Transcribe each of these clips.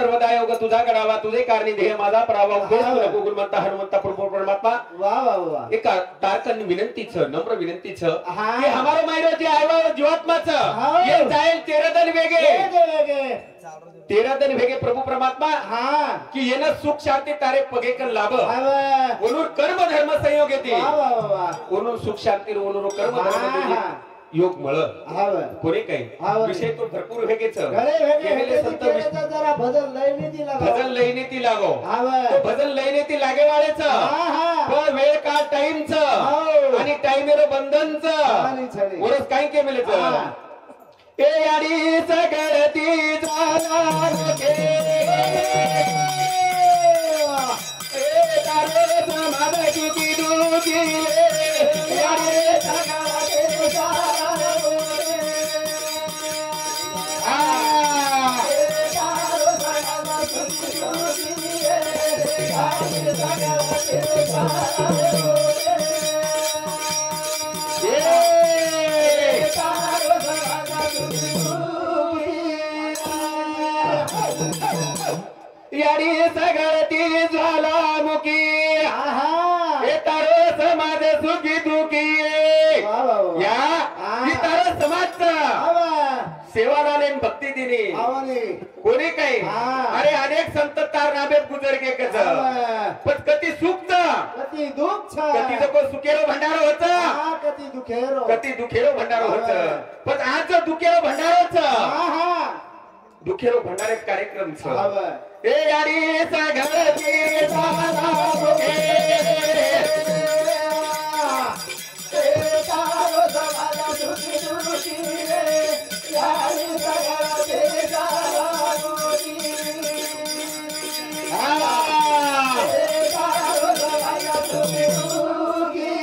सर्वदा योग तुझा गडावा तुझे कारणी ध्येय माझा परावा नको गुणवंता हनुमंता प्रभू परमात्मा वाह वाह वाह एक तारकन विनंतीच नम्र विनंतीच हाँ। की हमारो मायरो जे आयवा जीवात्माच ये जाईल 13 दिन वेगे 13 दिन वेगे प्रभु परमात्मा हाँ की येन सुख शांती तारे पगे कर लाभ वाह ओनूर कर्म धर्म संयोग येते वाह वाह ओनूर सुख शांती ओनूर कर्म धर्म योग मळ कोणी काही विषय तो भरपूर वेगेच जरा भजन लईने ती लागो तो भजन लईने ती लागे वाळेच पण वेळ का टाइमच आणि टाइमेरो बंधनच वरच काय के मिलेच ए याडी सगळती झाला रे ए तारे समाज किती दुखी याडी सगळती झाला याडी सगळती ज्वालामुखी हे तारो समाज सुखी दुखी या तारो समाजचा सेवादाने भक्ती दिनी कोणी काही अरे अनेक संत तार नामेत गुजर गे कच पण कती सुखचा कती दुःख कती जको सुखेरो भंडारो होता कती दुखेरो भंडारो होत पण आज जो दुखेरो भंडारोच दुखेरो भंडारे कार्यक्रम छ ए यारी सगळती झाला मुके ए तारो समाज सुखी दुखी यारी सगळती झाला मुके ए तारो समाज सुखी दुखी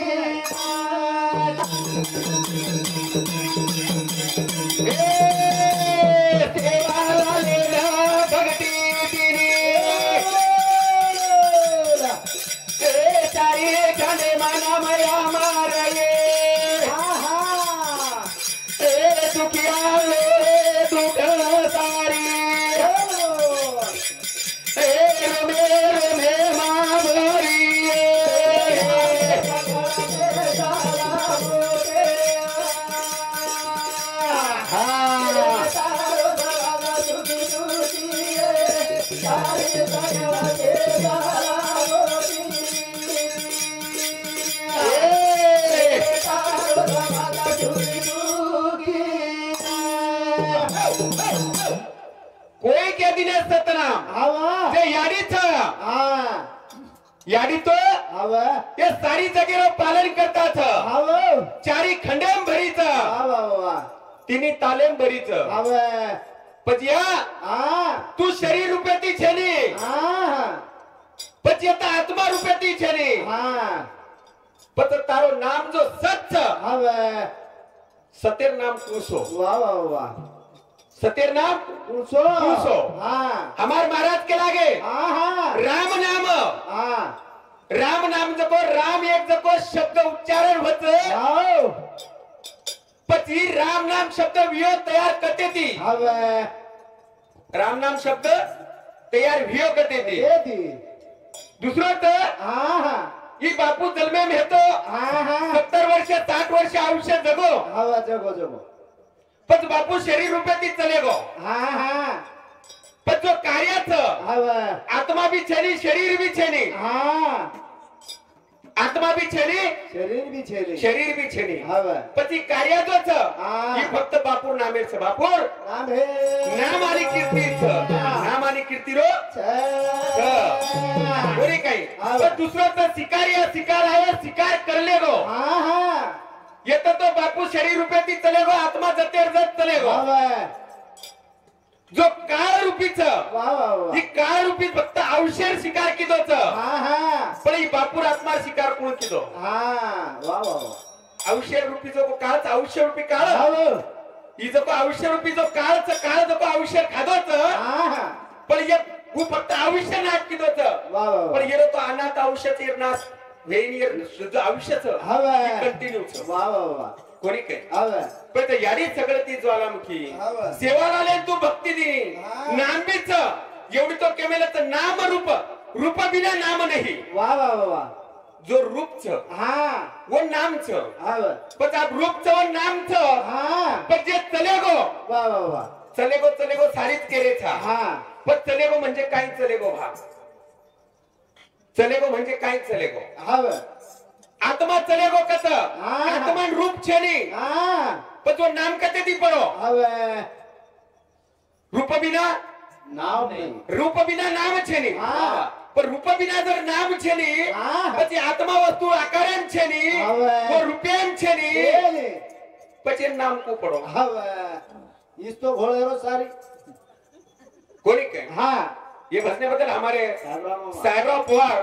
कोई क्या दिन सतनाम जे याडीच याडी तो ये सारी जगेरो पालन करतात चारी खंडेम भरीच तिनी तालेम भरीच पजिया तू शरीर रूपेती छेनी पजिया आत्मा रूपेती छेनी पत तारो नाम जो सच सतेर नाम तुसो वाह वाह वाह सतेर नाम तुसो हमार महाराज के लागे राम नाम राम नाम जको राम एक जको शब्द उच्चारण होत पची राम नाम शब्द वियो तयार करते ती राम नाम शब्द तयार वियो करते ती दुसरं तर ही बापू जन्मे में तो 70 वर्ष 60 वर्ष आयुष्य जगो जगो जगो पण बापू शरीर रूपाती चलेगो पण जो कार्याच आत्मा भी छेनी शरीर भी छेनी आत्मा भी छेनी शरीर भी छेनी पण ती कार्याचोच ही फक्त बापूर नामेच बापूर नाम आणि कीर्तीच नाम आणि कीर्तीरो बोरे काही पण दुसरं तर शिकार आहे शिकार करले गो येत तो बापू शरीर रूपाती चलेगो आत्मा जतेर जत चलेगो जो काळ रूपीच ही काळ रूपी फक्त औषध शिकार किदोच पण ही बापूर आत्मा शिकार कोण किदो औषध रूपी जो काळच औषध रूपी काळ ही जो औषध रूपी जो काळच काळ जो औषध खादोच पण ये वो फक्त औषध नाट किदोच पण ये तो अनाथ औषध इरनास वेनियर जो औषध कंटिन्यूच कोणी काय पण ते याडी सगळं ती ज्वालामुखी सेवाला तू भक्ती दी नामबीच एवढी तो केमेलाचं नाम रूप रूप बिना नाम नाही वा वा वा वा जो रूप छ हा वो नाम छ हा पण आप रूप छ वो नाम छ हा पण जे चलेगो वा वा वा चलेगो सारीच केरे था हा पण चलेगो म्हणजे काय चलेगो भाग चलेगो म्हणजे काय चलेगो हा आत्मा चलेगो कस आत्मा रूप छे नी हा पण जो नाम कते दी पडो हा रूप बिना नाव नाही रूप बिना नाम छे नी हा पण रूप बिना जर नाम छे नी પછી આત્મા વસ્તુ આકારન છે ની वो રૂપેન છે ની પછી નામ को पडो હવે ઈસ તો ઘોળેરો સારી कोणी काय हा ये बसण्याबद्दल हमारे साहेबराव पवार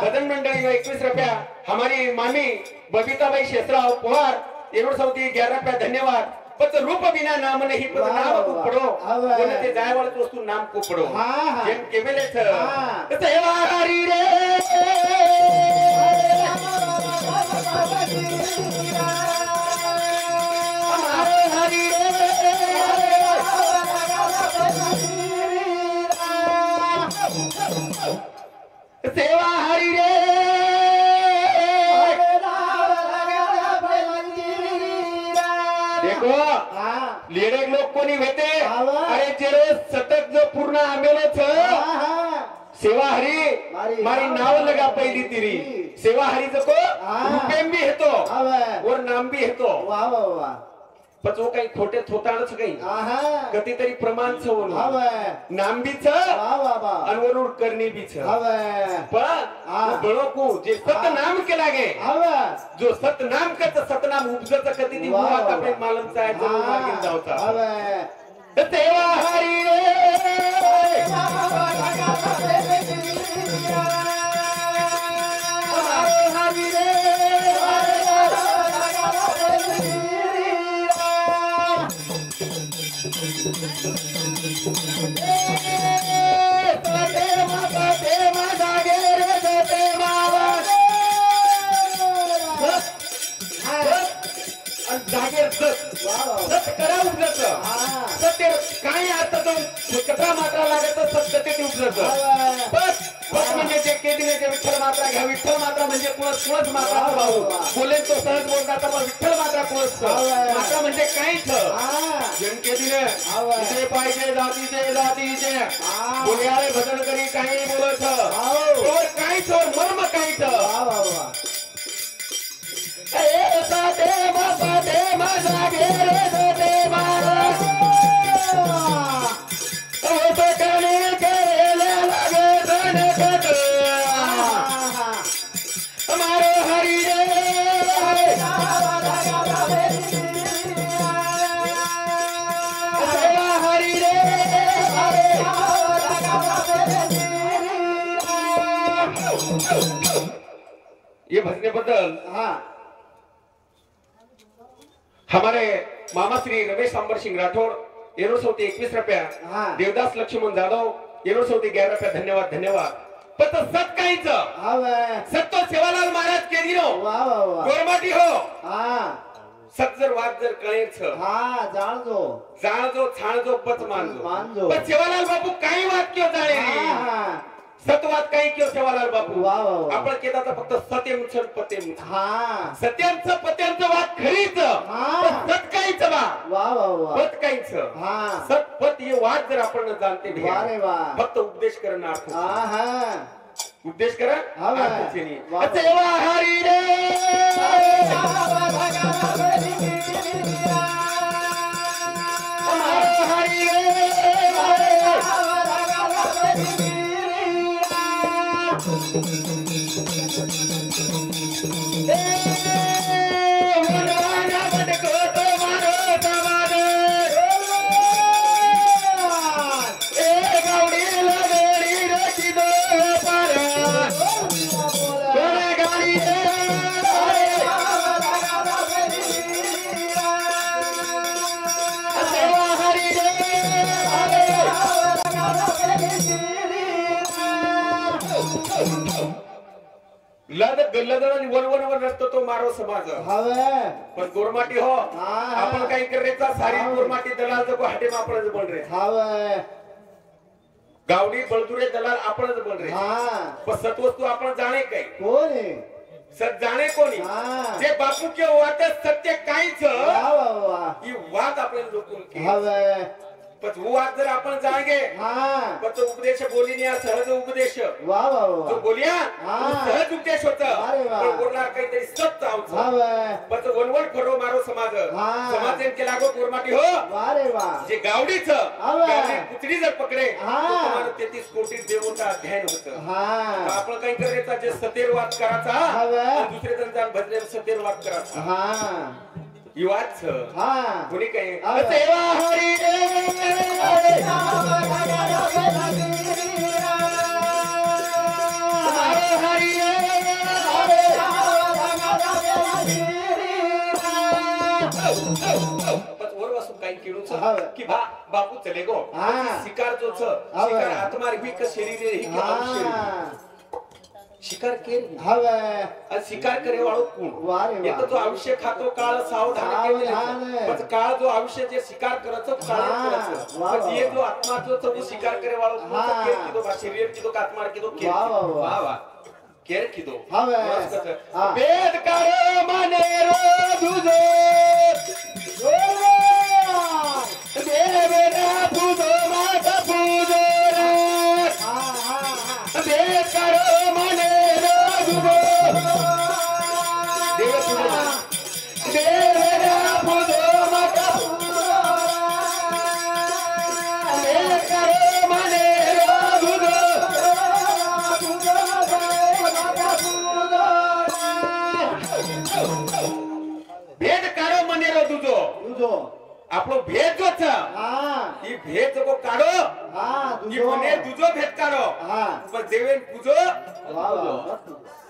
भजन मंडळी 21 रुपया हमारी मामी बबीताबाई शेषराव पवार येरोड सौती 11 रुपया धन्यवाद पत रूप बिना नाम नहीं पत नाम को पडो कोण ते जायवाळच वस्तू नाम को पडो जेम केमेले छ सेवा हरी रे हरी रे सेवा हरी रे देखो लेडे लोक कोणी भेटे अरे जे सतत जो पूर्ण आमेलो छ सेवा हरी मारी नाव लगा पहिली तिरी सेवा हरी को रूपेम भी हेतो और नाम भी हेतो वा वा वा पण जो काही खोटे थोताळच काही कधीतरी प्रमाण छ हवे नाम भी छ वा वा वा आणि वरून करणी भी छ हवे पण बळोकू जे सत नाम के लागे हवे जो सत नाम करत सतनाम उपजत कधी ती मुळात आपले मालम जायचं मार्गे जावचा हवे सेवा हरी रे हरी रे जागेर सत करा उपजत सत्य काय आता तो कथा मात्रा लागत सत्य ते उपजत बस बस म्हणजे जे केदिने जे विठ्ठल मात्रा घ्या विठ्ठल मात्रा म्हणजे कुणच मात्रा भाऊ बोले तो सहज बोलतात पण विठ्ठल मात्रा कुणच मात्रा म्हणजे काहीच जन केदिने इथे पाहिजे जातीचे बोलियाळे भजन करी काही बोलत और काहीच और मर्म काहीच ए साते माझा गेरे साते मारा ओ तो करणे केले लागे धन कट हमारो हरी रे सेवा हरी रे ये भजने बद्दल हमारे मामा श्री रमेश सांबर सिंह राठौड़ येरोड सौती 21 रुपया देवदास लक्ष्मण जाधव येरोड सौती 11 रुपया धन्यवाद धन्यवाद पण सत काहीच सत तो सेवालाल महाराज के दिनो गोरमाटी हो सत जर वाद जर कळेच जाणजो छाणजो पच मानजो पण सेवालाल बापू काही वाद क्यों जाणे सतवाद काही क्यों सेवालाल बापू आपण केला तर फक्त सत्यम छन पत्यम सत्यांचं पत्यांचं वाद खरीच सत काहीच पत काहीच सत पत हे वाद जर आपण जाणते फक्त उपदेश करणं अर्थ उपदेश करा सेवा हरी रे हरी रे वर रस्तो तो मारो समाज पण गोरमाटी हो आपण काही करायचा सारी गोरमाटी दलाल को हाटे मापडच बोल रे गावडी बळदुरे दलाल आपणच बन रे पण सत्वस्तू आपण जाणे काय कोण आहे सत जाणे कोणी जे बापू के वाट सत्य काहीच ही वाद आपल्याला लोकून पण वाद जर आपण जागे पण तो उपदेश बोलिया सहज उपदेश तो बोलिया सहज उपदेश होत पण बोलणार काहीतरी सत्य आवचं पण तो वनवण फरो मारो समाज समाज के लागो गोरमाटी हो जे गावडीच पुतळी जर पकडे तुम्हाला 33 कोटी देवता ध्यान होत आपण काही करायचा जे सतेरवाद करायचा दुसरे जण भजन सतेरवाद करायचा युवाच कोणी काही सेवा हरी की बापू चले गो शिकार जो शिकार आत्मा शरीर शिकार केर शिकार करे वाळो कोण एक तो आयुष्य खातो काळ सावधान काळ जो आयुष्य जे शिकार करतो काळ ये जो आत्मा जो शिकार करे वाळो कोण केर किदो शरीर किदो आत्मा किदो केर वाह वाह केर किदो वेद काळ माने रो दुजो देवरा तुझो माता पूजो वेद काळ माने भेद काढो मनेरो तुझो आपलो भेद जो ही भेद को काढो ही मने तुझो भेद काढो पण देवेन तुझो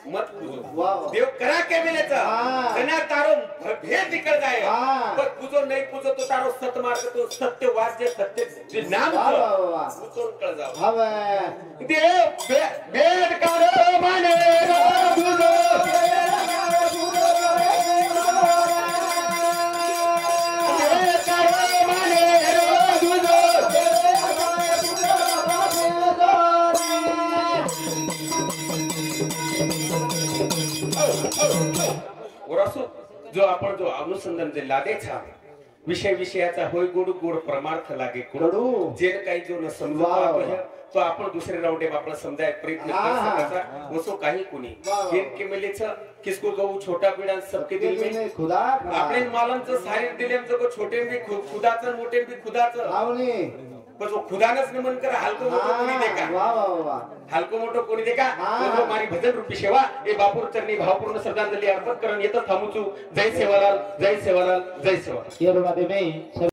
मत पूजो देव करा के मिलेचा जना तारो भेद निकल जाए पर पूजो नहीं पूजो तो तारो सत मार्ग तो सत्य वाद्य सत्य जे नाम पूजो निकल जाओ देव भेद करो माने पूजो जो आपण जो अनुसंधान जे लादेचा विषय विषयाचा होय गोड गोड परमार्थ लागे कडू जे काही जो न समजा तो आपण दुसरे राउंडे आपण समजाय प्रयत्न करायचा वसो काही कोणी के मिलेच किसको गऊ छोटा पीड़ा सबके दिल में खुदा आपले मालमचं सारे दिलेम जो छोटे भी खुदाचं मोठे भी खुदाचं पण जो खुदानच नमन करा हलको मोठो कोणी देखा हलको मोठो कोणी देखा तो मारी भजन रूपी सेवा ए बापूर चरणी भावपूर्ण श्रद्धांजली अर्पण करून येतो थांबूचू जय सेवालाल जय सेवालाल जय सेवालाल